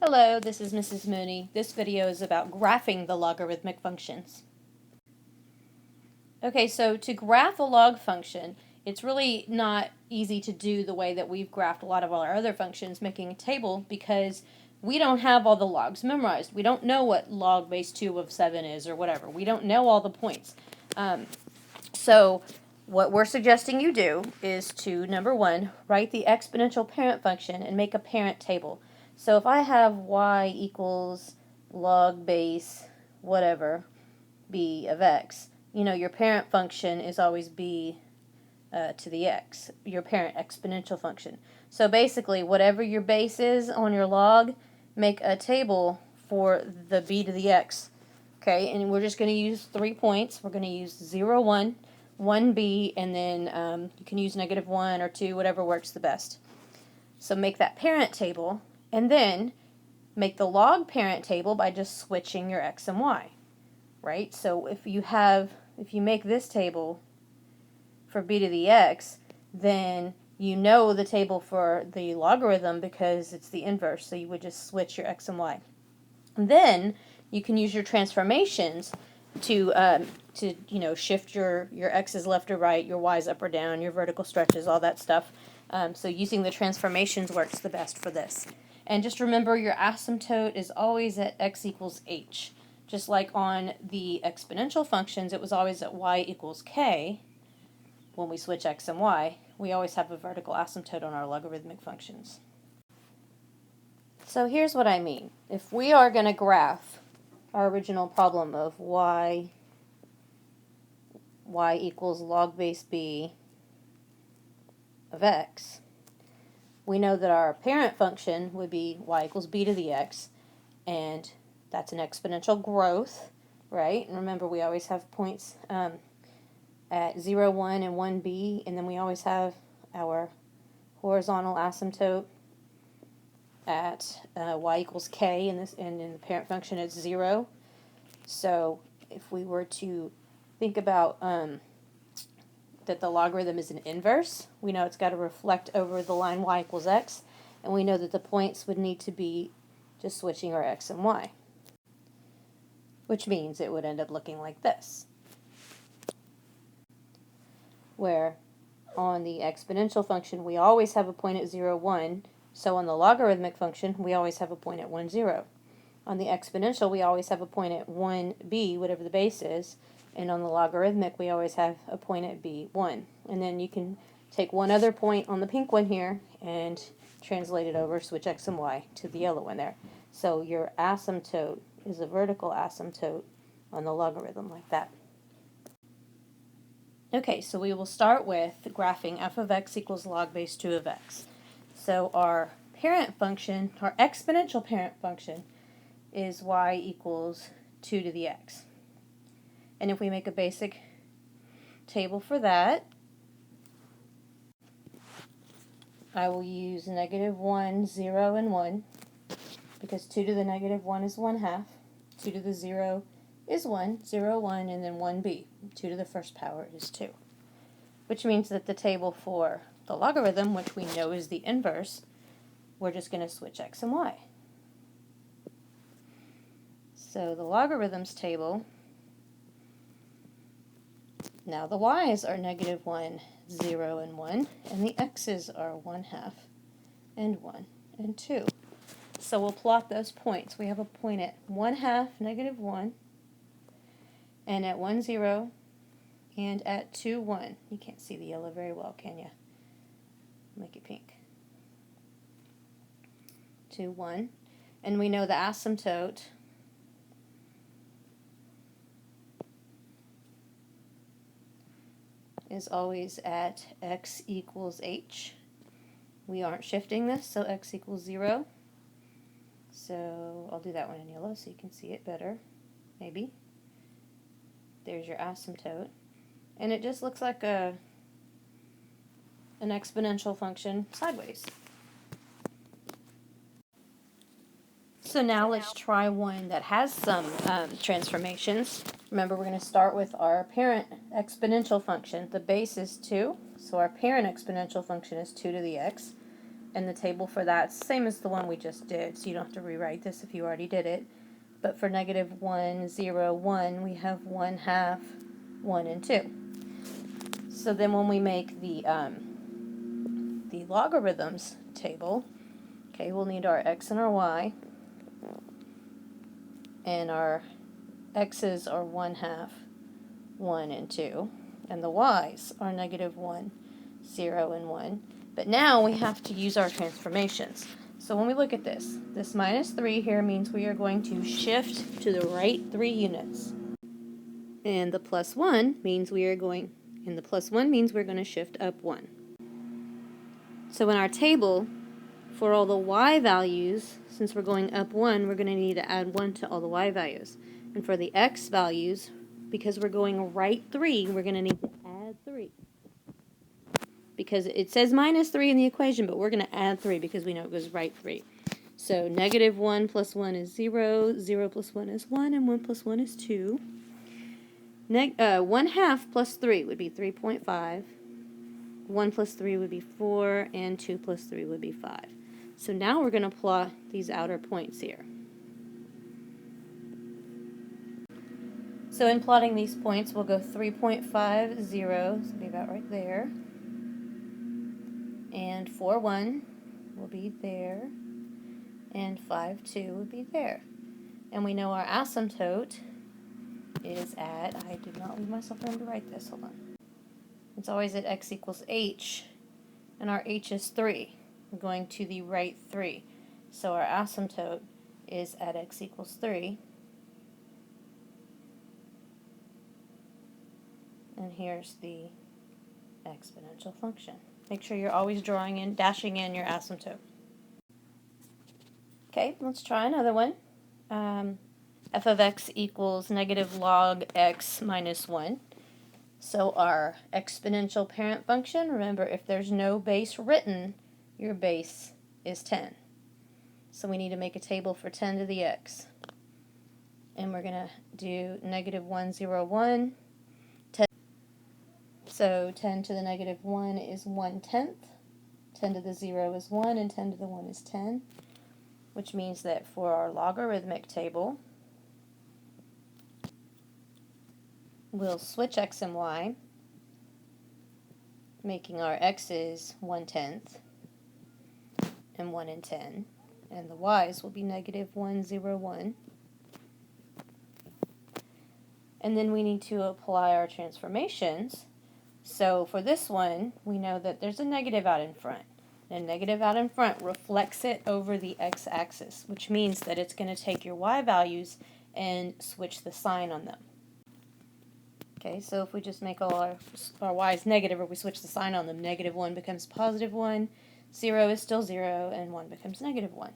Hello, this is Mrs. Mooney. This video is about graphing the logarithmic functions. Okay, so to graph a log function, it's really not easy to do the way that we've graphed a lot of our other functions, making a table, because we don't have all the logs memorized. We don't know what log base 2 of 7 is or whatever. We don't know all the points. So what we're suggesting you do is to, number one, write the exponential parent function and make a parent table. So if I have y equals log base whatever b of x, you know your parent function is always b to the x, your parent exponential function. So basically whatever your base is on your log, make a table for the b to the x. Okay, and we're just going to use 3 points. We're going to use 0, 1, 1b, and then you can use -1 or 2, whatever works the best. So make that parent table, and then make the log parent table by just switching your x and y, right? So if you make this table for b to the x, then you know the table for the logarithm because it's the inverse, so you would just switch your x and y. And then you can use your transformations to shift your x's left or right, your y's up or down, your vertical stretches, all that stuff. So using the transformations works the best for this. And just remember your asymptote is always at x equals h. Just like on the exponential functions, it was always at y equals k. When we switch x and y, we always have a vertical asymptote on our logarithmic functions. So here's what I mean. If we are going to graph our original problem of y equals log base b of x, we know that our parent function would be y equals b to the x, and that's an exponential growth, right? And remember, we always have points at 0, 1, and 1b, and then we always have our horizontal asymptote at y equals k, and in the parent function it's 0. So if we were to think about that the logarithm is an inverse, we know it's got to reflect over the line y equals x, and we know that the points would need to be just switching our x and y, which means it would end up looking like this, where on the exponential function we always have a point at 0, 1, so on the logarithmic function we always have a point at 1, 0. On the exponential we always have a point at 1b, whatever the base is, and on the logarithmic we always have a point at b, 1. And then you can take one other point on the pink one here and translate it over, switch x and y to the yellow one there. So your asymptote is a vertical asymptote on the logarithm like that. Okay, so we will start with graphing f of x equals log base 2 of x. So our parent function, our exponential parent function, is y equals 2 to the x. And if we make a basic table for that, I will use -1, 0, and 1, because 2 to the -1 is 1/2, 2 to the 0 is 1, 0, 1, and then 1b. 2 to the first power is 2. Which means that the table for the logarithm, which we know is the inverse, we're just going to switch x and y. So the logarithms table, now the y's are -1, 0, and 1, and the x's are 1/2 and 1 and 2. So we'll plot those points. We have a point at 1/2, -1, and at 1, 0, and at 2, 1. You can't see the yellow very well, can you? Make it pink. 2, 1. And we know the asymptote is always at x equals h. We aren't shifting this, so x equals 0. So I'll do that one in yellow so you can see it better, maybe. There's your asymptote. And it just looks like an exponential function sideways. So now let's try one that has some transformations. Remember, we're going to start with our parent exponential function. The base is 2, so our parent exponential function is 2 to the x. And the table for that's the same as the one we just did, so you don't have to rewrite this if you already did it. But for negative 1, 0, 1, we have 1/2, 1, and 2. So then when we make the logarithms table, okay, we'll need our x and our y, and our x's are 1/2, 1, and 2, and the y's are negative 1, 0, and 1. But now we have to use our transformations. So when we look at this minus 3 here means we are going to shift to the right 3 units. And the plus 1 means we're going to shift up 1. So in our table, for all the y values, since we're going up 1, we're going to need to add 1 to all the y values. And for the x values, because we're going right 3, we're going to need to add 3. Because it says minus 3 in the equation, but we're going to add 3 because we know it goes right 3. So negative 1 plus 1 is 0, 0 plus 1 is 1, and 1 plus 1 is 2. 1/2 plus 3 would be 3.5. 1 plus 3 would be 4, and 2 plus 3 would be 5. So now we're going to plot these outer points here. So in plotting these points, we'll go 3.5, 0, so it'll be about right there. And 4, 1 will be there. And 5, 2 would be there. And we know our asymptote is at, I did not leave myself room to write this, hold on. It's always at x equals h, and our h is 3. We're going to the right 3. So our asymptote is at x equals 3. And here's the exponential function. Make sure you're always dashing in your asymptote. Okay, let's try another one. F of x equals negative log x minus 1. So our exponential parent function, remember if there's no base written, your base is 10. So we need to make a table for 10 to the x. And we're going to do negative 1, 0, 1. 10. So 10 to the negative 1 is 1/10. 10 to the 0 is 1, and 10 to the 1 is 10. Which means that for our logarithmic table, we'll switch x and y, making our x's 1/10 and 1 and 10, and the y's will be negative 1, 0, 1. And then we need to apply our transformations. So for this one, we know that there's a negative out in front. And a negative out in front reflects it over the x-axis, which means that it's going to take your y values and switch the sign on them. Okay, so if we just make all our y's negative, or we switch the sign on them, negative 1 becomes positive 1, 0 is still 0, and 1 becomes negative 1.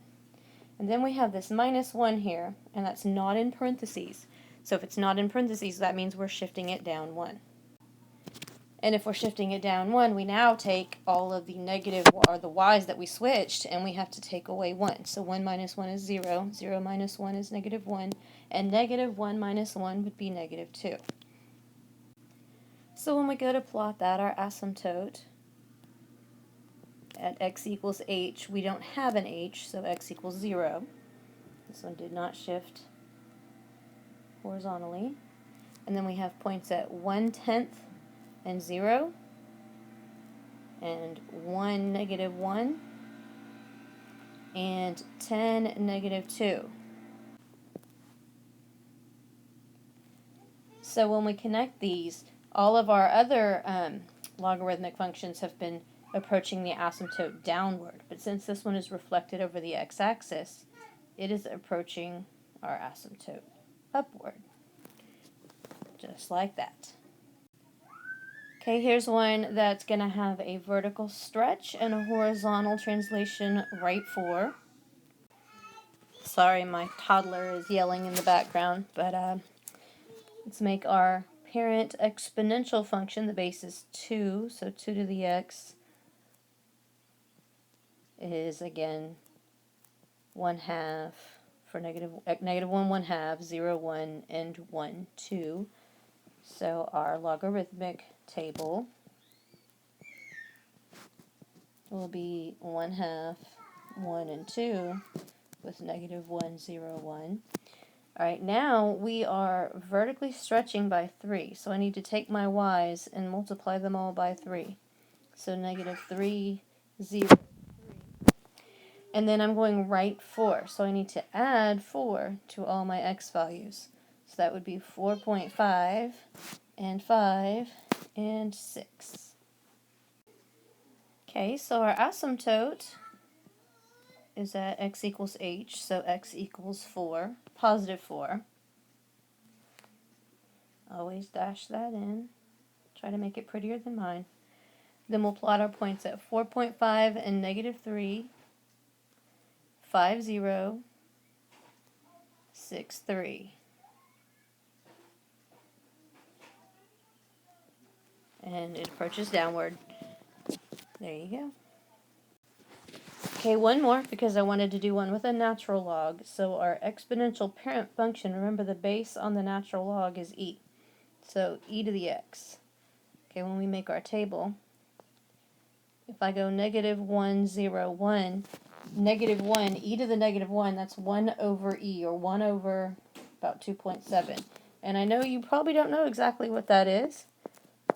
And then we have this minus 1 here, and that's not in parentheses. So if it's not in parentheses, that means we're shifting it down 1. And if we're shifting it down 1, we now take all of the negative, or the y's that we switched, and we have to take away 1. So 1 minus 1 is 0, 0 minus 1 is negative 1, and negative 1 minus 1 would be negative 2. So when we go to plot that, our asymptote at x equals h, we don't have an h, so x equals 0. This one did not shift horizontally. And then we have points at 1/10 and 0, and 1, negative 1, and 10, negative 2. So when we connect these, all of our other logarithmic functions have been approaching the asymptote downward. But since this one is reflected over the x-axis, it is approaching our asymptote upward. Just like that. Okay, here's one that's going to have a vertical stretch and a horizontal translation right 4. Sorry, my toddler is yelling in the background, but let's make our parent exponential function. The base is 2, so 2 to the x is, again, 1/2 for negative 1, 1/2, 0, 1, and 1, 2. So our logarithmic table will be 1/2, 1 and 2 with negative 1, 0, 1. All right, now we are vertically stretching by 3. So I need to take my y's and multiply them all by 3. So negative 3, 0, 3. And then I'm going right 4. So I need to add 4 to all my x values. So that would be 4.5 and 5 and 6. Okay, so our asymptote is at x equals h, so x equals 4, positive 4. Always dash that in. Try to make it prettier than mine. Then we'll plot our points at 4.5 and negative 3, 5, 0, 6, 3. And it approaches downward. There you go. Okay, one more because I wanted to do one with a natural log. So our exponential parent function, remember the base on the natural log is e. So e to the x. Okay, when we make our table, if I go negative 1, 0, 1, negative 1, e to the negative 1, that's 1 over e, or 1 over about 2.7. And I know you probably don't know exactly what that is,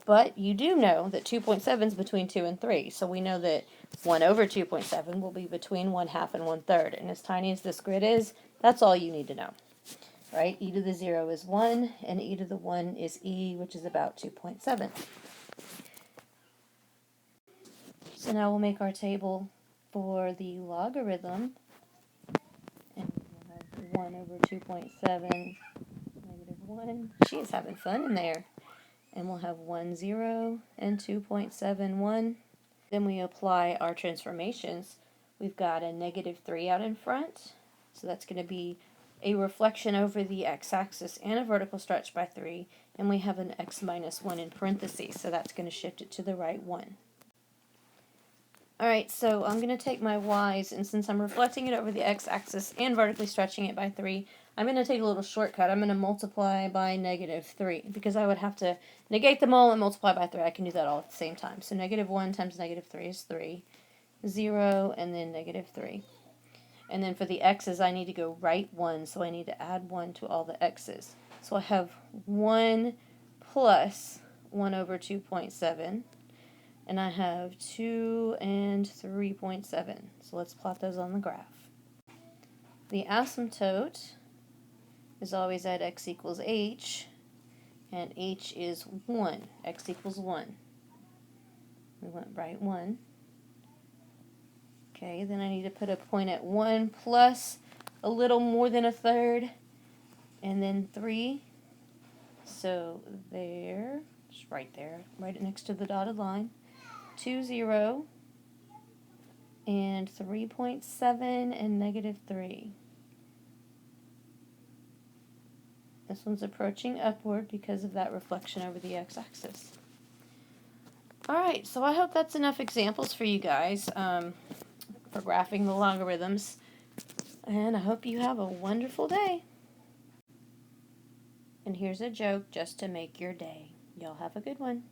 but you do know that 2.7 is between 2 and 3. So we know that 1 over 2.7 will be between 1/2 and 1/3. And as tiny as this grid is, that's all you need to know. Right? E to the 0 is 1, and e to the 1 is e, which is about 2.7. So now we'll make our table for the logarithm. And we'll have 1 over 2.7, negative 1. She is having fun in there. And we'll have 1, 0, and 2.71. Then we apply our transformations. We've got a negative 3 out in front. So that's going to be a reflection over the x-axis and a vertical stretch by 3. And we have an x minus 1 in parentheses. So that's going to shift it to the right 1. Alright, so I'm going to take my y's, and since I'm reflecting it over the x-axis and vertically stretching it by 3, I'm going to take a little shortcut. I'm going to multiply by negative 3, because I would have to negate them all and multiply by 3. I can do that all at the same time. So negative 1 times negative 3 is 3, 0, and then negative 3. And then for the x's, I need to go right 1, so I need to add 1 to all the x's. So I have 1 plus 1 over 2.7. And I have 2 and 3.7. So let's plot those on the graph. The asymptote is always at x equals h, and h is 1. X equals 1. We went right 1. Okay, then I need to put a point at 1 plus a little more than a third, and then 3. So there, just right there, right next to the dotted line. 2, 0, and 3.7, and negative 3. This one's approaching upward because of that reflection over the x-axis. Alright, so I hope that's enough examples for you guys for graphing the logarithms. And I hope you have a wonderful day. And here's a joke just to make your day. Y'all have a good one.